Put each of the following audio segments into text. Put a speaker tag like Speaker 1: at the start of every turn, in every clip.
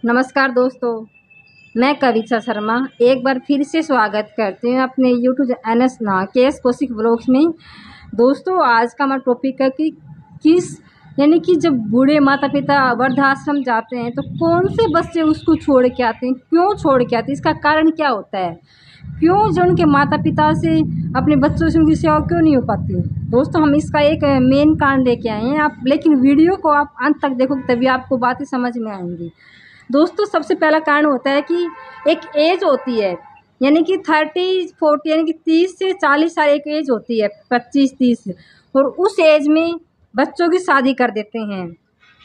Speaker 1: नमस्कार दोस्तों, मैं कविता शर्मा एक बार फिर से स्वागत करती हूँ अपने यूट्यूब एनएस ना केएस कौशिक ब्लॉग्स में। दोस्तों, आज का हमारा टॉपिक है कि यानी कि जब बूढ़े माता पिता वृद्धाश्रम जाते हैं तो कौन से बच्चे उसको छोड़ के आते हैं, क्यों छोड़ के आते हैं, इसका कारण क्या होता है, क्यों जो उनके माता पिता से अपने बच्चों से उनकी सेवा क्यों नहीं हो पाती। दोस्तों, हम इसका एक मेन कारण लेके आए हैं आप, लेकिन वीडियो को आप अंत तक देखो तभी आपको बातें समझ में आएंगी। दोस्तों, सबसे पहला कारण होता है कि एक एज होती है, यानी कि 30-40 यानी कि 30 से 40 साल एक एज होती है, 25-30, और उस एज में बच्चों की शादी कर देते हैं।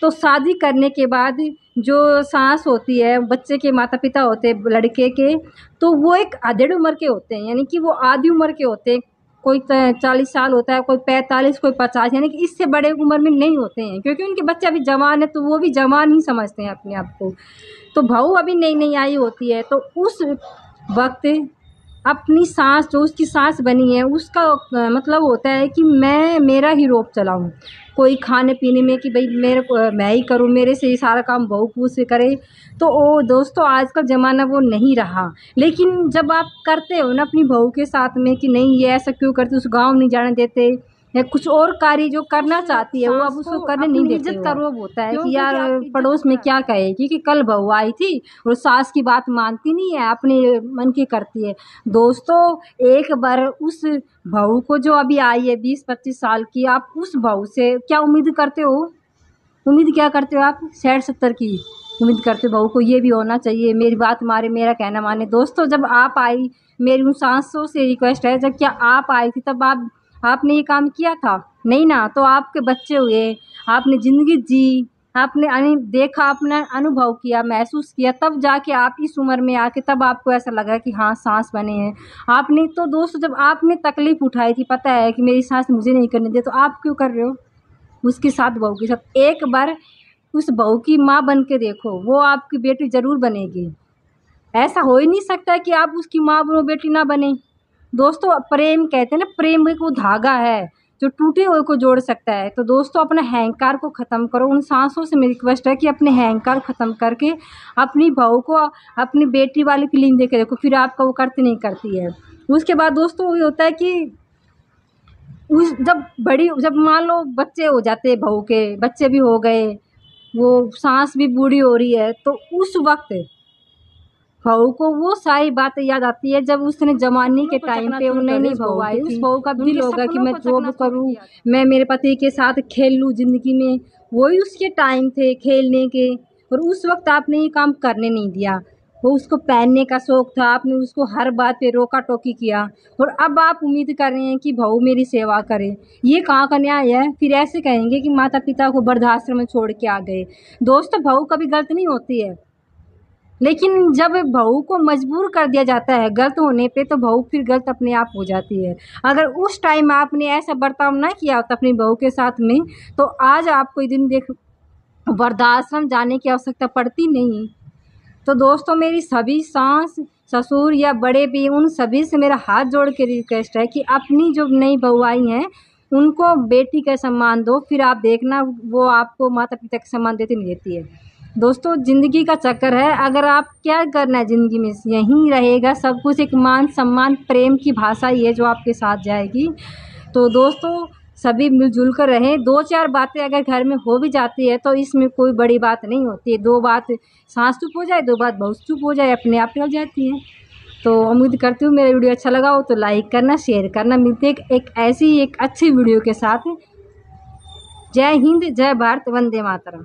Speaker 1: तो शादी करने के बाद जो सास होती है, बच्चे के माता पिता होते हैं लड़के के, तो वो एक अधेड़ उम्र के होते हैं, यानी कि वो आधी उम्र के होते हैं। कोई 40 साल होता है, कोई 45, कोई 50, यानी कि इससे बड़े उम्र में नहीं होते हैं, क्योंकि उनके बच्चे अभी जवान है तो वो भी जवान ही समझते हैं अपने आप को। तो बहू अभी नई नई आई होती है, तो उस वक्त अपनी सास, जो उसकी सास बनी है, उसका मतलब होता है कि मेरा ही रोब चलाऊँ, कोई खाने पीने में कि भाई मैं ही करूँ, मेरे से ही सारा काम बहू पूछ से करे। तो वो दोस्तों, आज का ज़माना वो नहीं रहा। लेकिन जब आप करते हो ना अपनी बहू के साथ में कि नहीं ये ऐसा क्यों करते, उस गाँव नहीं जाने देते, या कुछ और कार्य जो करना चाहती है वो अब उसको करने नहीं देते। इज्जत का रोब होता है कि यार पड़ोस में क्या कहेगी कि कल बहू आई थी और सास की बात मानती नहीं है, अपने मन की करती है। दोस्तों, एक बार उस बहू को जो अभी आई है 20-25 साल की, आप उस बहू से क्या उम्मीद करते हो? उम्मीद क्या करते हो आप? 60-70 की उम्मीद करते हो बहू को ये भी होना चाहिए, मेरी बात मारे, मेरा कहना माने। दोस्तों, जब आप आई, मेरी उन सासों से रिक्वेस्ट है, जब क्या आप आई थी तब आपने ये काम किया था? नहीं ना। तो आपके बच्चे हुए, आपने ज़िंदगी जी, आपने देखा, अपना अनुभव किया, महसूस किया, तब जाके आप इस उम्र में आके तब आपको ऐसा लगा कि हाँ सास बने हैं आपने। तो दोस्तों, जब आपने तकलीफ़ उठाई थी, पता है कि मेरी सास मुझे नहीं करने दे, तो आप क्यों कर रहे हो उसके साथ, बहू के साथ? एक बार उस बहू की माँ बन के देखो, वो आपकी बेटी ज़रूर बनेगी। ऐसा हो ही नहीं सकता कि आप उसकी माँ बनो, बेटी ना बने। दोस्तों, प्रेम कहते हैं ना, प्रेम एक वो धागा है जो टूटे हुए को जोड़ सकता है। तो दोस्तों, अपने अहंकार को ख़त्म करो। उन सासों से मेरी रिक्वेस्ट है कि अपने अहंकार ख़त्म करके अपनी बहू को अपनी बेटी वाली फीलिंग दे के देखो, फिर आपका वो करती नहीं करती है। उसके बाद दोस्तों, ये होता है कि जब मान लो बच्चे हो जाते हैं, बहू के बच्चे भी हो गए, वो सास भी बूढ़ी हो रही है, तो उस वक्त बहू को वो सारी बातें याद आती है जब उसने जवानी के टाइम पे उन्हें नहीं बहू आई, उस बहू का दिल होगा कि मैं जॉब करूँ, मैं मेरे पति के साथ खेल लूँ ज़िंदगी में। वही उसके टाइम थे खेलने के, और उस वक्त आपने ये काम करने नहीं दिया। वो उसको पहनने का शौक़ था, आपने उसको हर बात पे रोका टोकी किया, और अब आप उम्मीद कर रहे हैं कि बहू मेरी सेवा करे। ये कहाँ का न्याय है? फिर ऐसे कहेंगे कि माता पिता को वृद्धाश्रम में छोड़ के आ गए। दोस्तों, बहू कभी गलत नहीं होती है, लेकिन जब बहू को मजबूर कर दिया जाता है गलत होने पे, तो बहू फिर गलत अपने आप हो जाती है। अगर उस टाइम आपने ऐसा बर्ताव ना किया होता अपनी बहू के साथ में, तो आज आपको ये दिन वृद्धाश्रम जाने की आवश्यकता पड़ती नहीं। तो दोस्तों, मेरी सभी सास ससुर या बड़े भी, उन सभी से मेरा हाथ जोड़ के रिक्वेस्ट है कि अपनी जो नई बहू आई हैं उनको बेटी का सम्मान दो, फिर आप देखना वो आपको माता पिता का सम्मान देती नहीं देती है। दोस्तों, ज़िंदगी का चक्कर है, अगर आप क्या करना है ज़िंदगी में, यहीं रहेगा सब कुछ। एक मान सम्मान प्रेम की भाषा ही है जो आपके साथ जाएगी। तो दोस्तों, सभी मिलजुल कर रहें। 2-4 बातें अगर घर में हो भी जाती है तो इसमें कोई बड़ी बात नहीं होती है। 2 बात सास चुप हो जाए, 2 बात बहू चुप हो जाए, अपने आप निकल जाती हैं। तो उम्मीद करती हूँ मेरा वीडियो अच्छा लगा हो तो लाइक करना, शेयर करना। मिलते एक ऐसी एक अच्छी वीडियो के साथ। जय हिंद, जय भारत, वंदे मातरम।